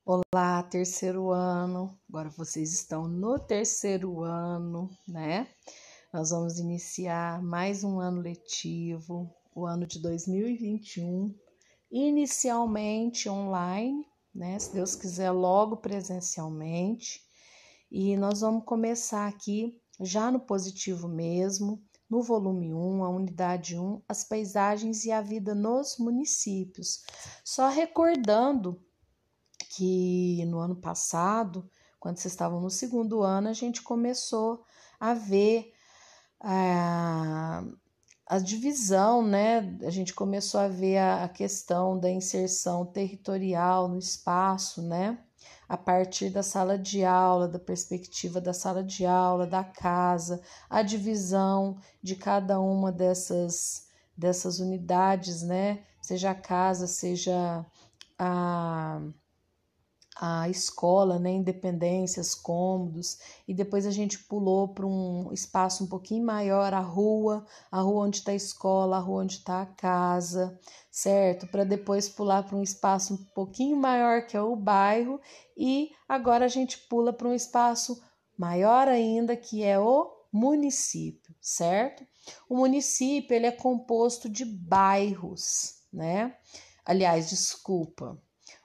Olá, terceiro ano. Agora vocês estão no terceiro ano, né? Nós vamos iniciar mais um ano letivo, o ano de 2021, inicialmente online, né? Se Deus quiser, logo presencialmente. E nós vamos começar aqui já no positivo mesmo, no volume 1, a unidade 1, as paisagens e a vida nos municípios. Só recordando que no ano passado, quando vocês estavam no segundo ano, a gente começou a ver a divisão, né? A gente começou a ver a questão da inserção territorial no espaço, né? A partir da sala de aula, da perspectiva da sala de aula, da casa, a divisão de cada uma dessas unidades, né? Seja a casa, seja a escola, né, independências, cômodos, e depois a gente pulou para um espaço um pouquinho maior, a rua onde está a escola, a rua onde está a casa, certo? Para depois pular para um espaço um pouquinho maior, que é o bairro, e agora a gente pula para um espaço maior ainda, que é o município, certo? O município, ele é composto de bairros, né? Aliás, desculpa,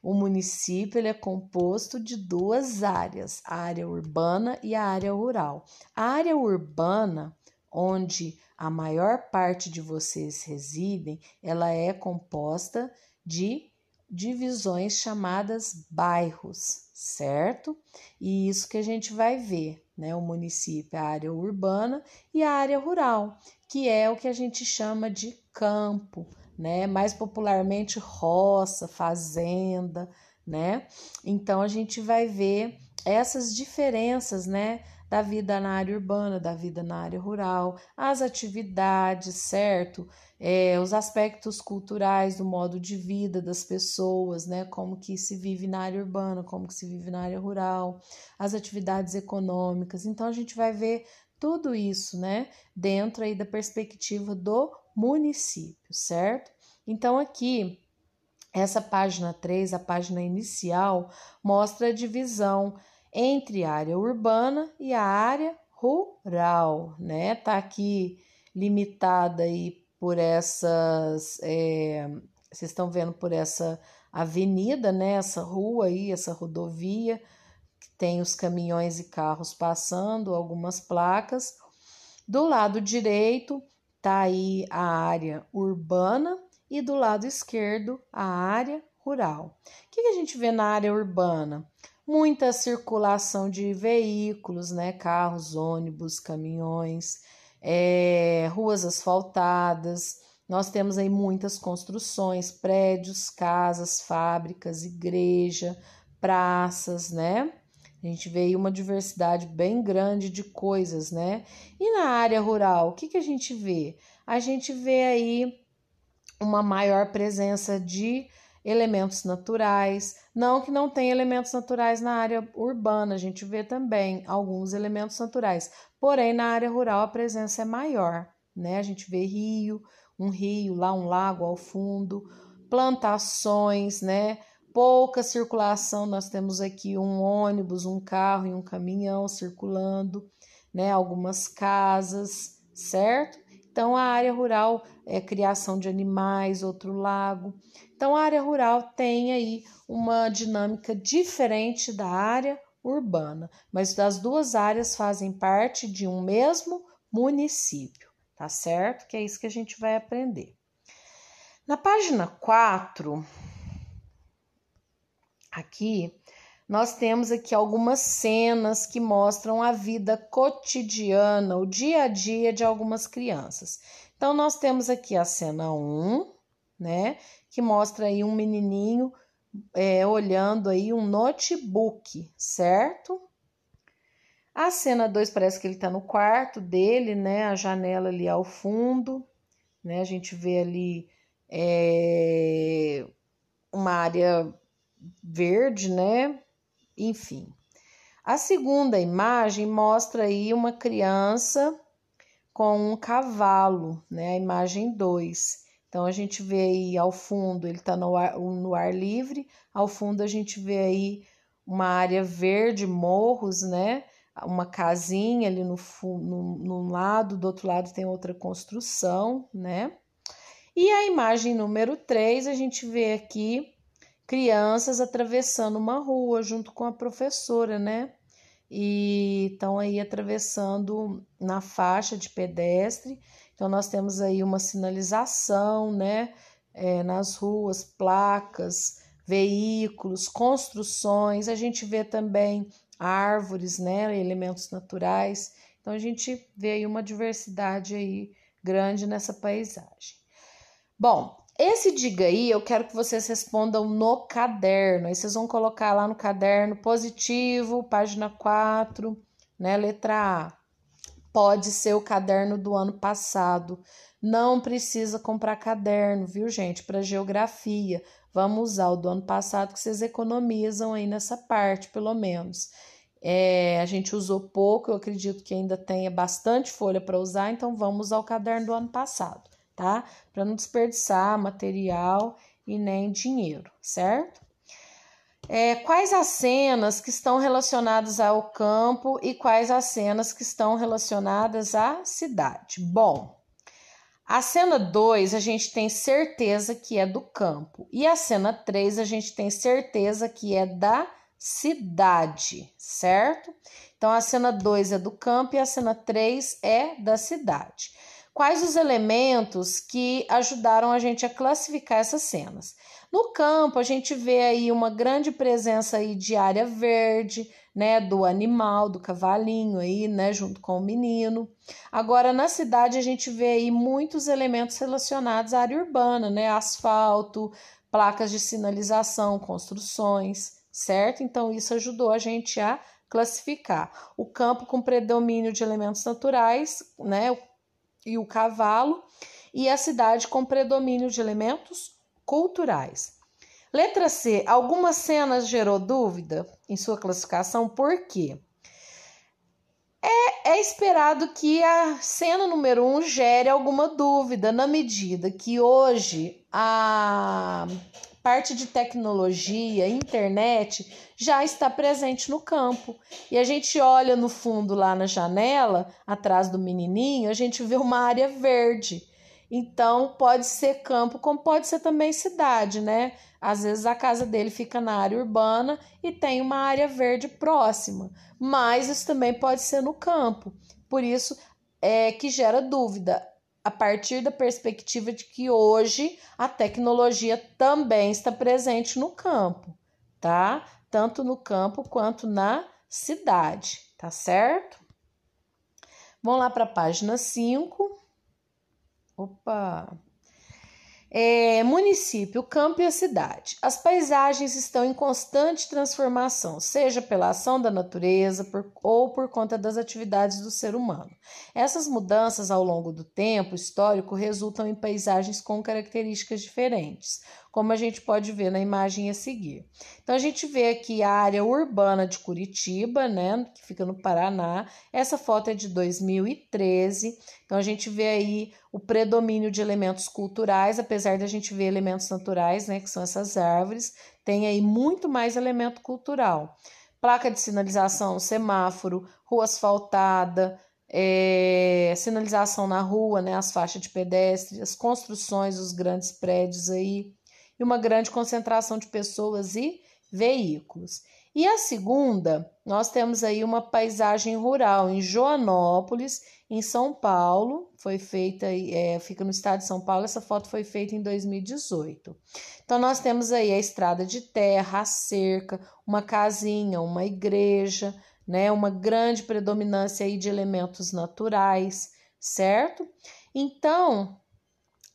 o município ele é composto de duas áreas, a área urbana e a área rural. A área urbana, onde a maior parte de vocês residem, ela é composta de divisões chamadas bairros, certo? E isso que a gente vai ver, né? O município é a área urbana e a área rural, que é o que a gente chama de campo, né? Mais popularmente roça, fazenda, né? Então a gente vai ver essas diferenças, né? Da vida na área urbana, da vida na área rural, as atividades, certo? Os aspectos culturais do modo de vida das pessoas, né? Como que se vive na área urbana, como que se vive na área rural, as atividades econômicas. Então a gente vai ver tudo isso, né? Dentro aí da perspectiva do município, certo? Então aqui, essa página 3, a página inicial, mostra a divisão entre a área urbana e a área rural, né? Tá aqui limitada aí por vocês estão vendo por essa avenida, né? Essa rua aí, essa rodovia, que tem os caminhões e carros passando, algumas placas. Do lado direito tá aí a área urbana e do lado esquerdo a área rural. O que a gente vê na área urbana? Muita circulação de veículos, né? Carros, ônibus, caminhões, ruas asfaltadas. Nós temos aí muitas construções, prédios, casas, fábricas, igreja, praças, né? A gente vê aí uma diversidade bem grande de coisas, né? E na área rural, o que a gente vê? A gente vê aí uma maior presença de elementos naturais. Não que não tenha elementos naturais na área urbana, a gente vê também alguns elementos naturais. Porém, na área rural a presença é maior, né? A gente vê um rio, lá um lago ao fundo, plantações, né? Pouca circulação, nós temos aqui um ônibus, um carro e um caminhão circulando, né? Algumas casas, certo? Então, a área rural é criação de animais, outro lago. Então, a área rural tem aí uma dinâmica diferente da área urbana, mas as duas áreas fazem parte de um mesmo município, tá certo? Que é isso que a gente vai aprender. Na página 4, aqui, nós temos aqui algumas cenas que mostram a vida cotidiana, o dia a dia de algumas crianças. Então, nós temos aqui a cena 1, né, que mostra aí um menininho olhando aí um notebook, certo? A cena 2 parece que ele está no quarto dele, né, a janela ali ao fundo, né, a gente vê ali uma área verde, né? Enfim. A segunda imagem mostra aí uma criança com um cavalo, né? A imagem 2. Então a gente vê aí ao fundo, ele está no ar livre, ao fundo a gente vê aí uma área verde, morros, né? Uma casinha ali no lado, do outro lado tem outra construção, né? E a imagem número 3, a gente vê aqui crianças atravessando uma rua junto com a professora, né? E estão aí atravessando na faixa de pedestre. Então, nós temos aí uma sinalização, né? Nas ruas, placas, veículos, construções. A gente vê também árvores, né? Elementos naturais. Então, a gente vê aí uma diversidade aí grande nessa paisagem. Bom, esse diga aí, eu quero que vocês respondam no caderno. Aí vocês vão colocar lá no caderno positivo, página 4, né? Letra A. Pode ser o caderno do ano passado. Não precisa comprar caderno, viu, gente? Para geografia. Vamos usar o do ano passado que vocês economizam aí nessa parte, pelo menos. A gente usou pouco, eu acredito que ainda tenha bastante folha para usar, então vamos usar o caderno do ano passado, tá? Para não desperdiçar material e nem dinheiro, certo? Quais as cenas que estão relacionadas ao campo e quais as cenas que estão relacionadas à cidade? Bom, a cena 2 a gente tem certeza que é do campo e a cena 3 a gente tem certeza que é da cidade, certo? Então a cena 2 é do campo e a cena 3 é da cidade. Quais os elementos que ajudaram a gente a classificar essas cenas? No campo, a gente vê aí uma grande presença aí de área verde, né, do animal, do cavalinho aí, né, junto com o menino. Agora, na cidade, a gente vê aí muitos elementos relacionados à área urbana, né, asfalto, placas de sinalização, construções, certo? Então, isso ajudou a gente a classificar. O campo com predomínio de elementos naturais, né, e o cavalo, e a cidade com predomínio de elementos culturais. Letra C. Algumas cenas gerou dúvida em sua classificação, por quê? É esperado que a cena número 1 gere alguma dúvida, na medida que hoje a parte de tecnologia, internet, já está presente no campo. E a gente olha no fundo lá na janela, atrás do menininho, a gente vê uma área verde. Então, pode ser campo, como pode ser também cidade, né? Às vezes a casa dele fica na área urbana e tem uma área verde próxima, mas isso também pode ser no campo. Por isso é que gera dúvida, a partir da perspectiva de que hoje a tecnologia também está presente no campo, tá? Tanto no campo quanto na cidade, tá certo? Vamos lá para a página 5. Município, campo e a cidade. As paisagens estão em constante transformação, seja pela ação da natureza ou por conta das atividades do ser humano. Essas mudanças ao longo do tempo histórico resultam em paisagens com características diferentes, como a gente pode ver na imagem a seguir. Então a gente vê aqui a área urbana de Curitiba, né, que fica no Paraná. Essa foto é de 2013. Então a gente vê aí o predomínio de elementos culturais, apesar de a gente ver elementos naturais, né, que são essas árvores, tem aí muito mais elemento cultural. Placa de sinalização, semáforo, rua asfaltada, sinalização na rua, né, as faixas de pedestre, as construções, os grandes prédios aí, e uma grande concentração de pessoas e veículos. E a segunda, nós temos aí uma paisagem rural em Joanópolis, em São Paulo, foi feita, fica no estado de São Paulo, essa foto foi feita em 2018. Então, nós temos aí a estrada de terra, a cerca, uma casinha, uma igreja, né, uma grande predominância aí de elementos naturais, certo? Então,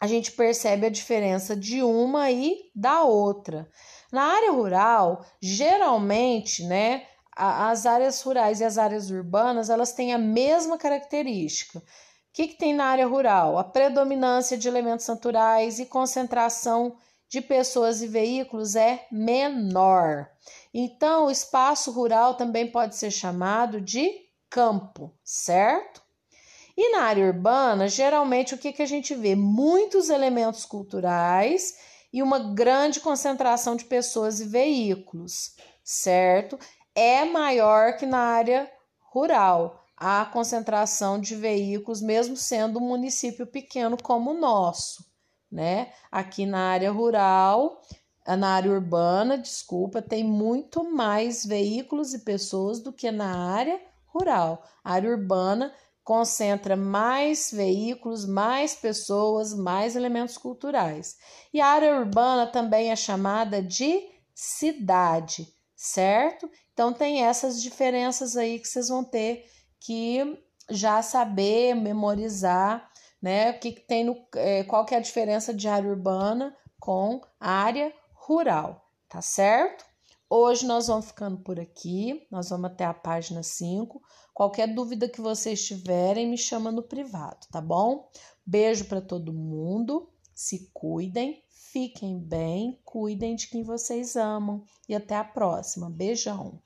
a gente percebe a diferença de uma e da outra. Na área rural, geralmente, né, as áreas rurais e as áreas urbanas, elas têm a mesma característica. O que tem na área rural? A predominância de elementos naturais e concentração de pessoas e veículos é menor. Então, o espaço rural também pode ser chamado de campo, certo? E na área urbana, geralmente, o que a gente vê? Muitos elementos culturais e uma grande concentração de pessoas e veículos, certo? É maior que na área rural, a concentração de veículos, mesmo sendo um município pequeno como o nosso, né? Aqui na área rural, na área urbana, desculpa, tem muito mais veículos e pessoas do que na área rural. A área urbana concentra mais veículos, mais pessoas, mais elementos culturais. E a área urbana também é chamada de cidade, certo? Então tem essas diferenças aí que vocês vão ter que já saber, memorizar, né? O que tem qual que é a diferença de área urbana com área rural, tá certo? Hoje nós vamos ficando por aqui, nós vamos até a página 5. Qualquer dúvida que vocês tiverem, me chama no privado, tá bom? Beijo para todo mundo, se cuidem, fiquem bem, cuidem de quem vocês amam e até a próxima. Beijão!